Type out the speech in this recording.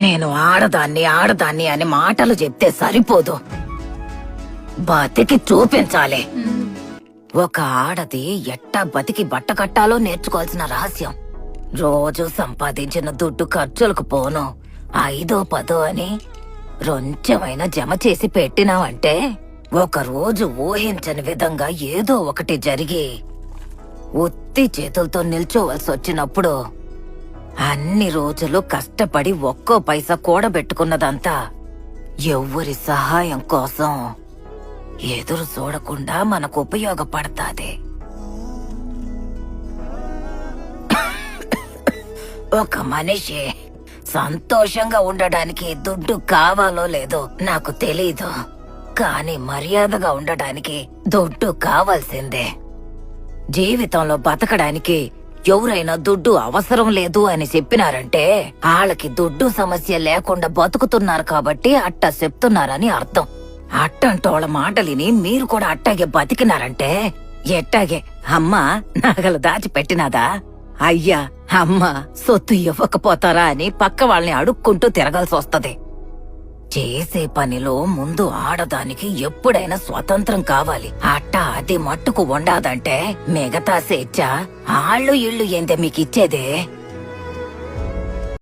నేను ఆడదాన్ని అని మాటలు చెప్తే సరిపోదు, బతికి చూపించాలి. ఒక ఆడది ఎట్టా బతికి బట్ట కట్టాలో నేర్చుకోవాల్సిన రహస్యం. రోజు సంపాదించిన దుడ్డు ఖర్చులకు పోను, 5 10 అని రొంచెమైనా జమ చేసి పెట్టినావంటే ఒక రోజు ఊహించని విధంగా ఏదో ఒకటి జరిగి ఉత్తి చేతులతో నిల్చోవలసి వచ్చినప్పుడు అన్ని రోజులు కష్టపడి ఒక్కో పైసా కూడబెట్టుకున్నదంతా ఎవ్వరి సహాయం కోసం ఎదురు చూడకుండా మనకు ఉపయోగపడతాది. ఒక మనిషి సంతోషంగా ఉండడానికి దుడ్డు కావాలో లేదో నాకు తెలీదు, కానీ మర్యాదగా ఉండడానికి దుడ్డు కావాల్సిందే. జీవితంలో బతకడానికి ఎవరైనా దుడ్డు అవసరం లేదు అని చెప్పినారంటే వాళ్ళకి దుడ్డు సమస్య లేకుండా బతుకుతున్నారు కాబట్టి అట్ట చెప్తున్నారని అర్థం. అట్టంటోళ్ళ మాటలిని మీరు కూడా అట్టాగే బతికినారంటే ఎట్టాగే అమ్మ నగలు దాచిపెట్టినాదా, అయ్యా అమ్మ సొత్తు ఇవ్వకపోతారా అని పక్క వాళ్ళని అడుక్కుంటూ తిరగాల్సి వస్తది. చేసే పనిలో ముందు ఆడదానికి ఎప్పుడైనా స్వతంత్రం కావాలి. అట్టా అది మట్టుకు ఉండాదంటే మిగతా స్వేచ్ఛ ఆళ్ళు ఇళ్ళు ఏందే మీకిచ్చేదే.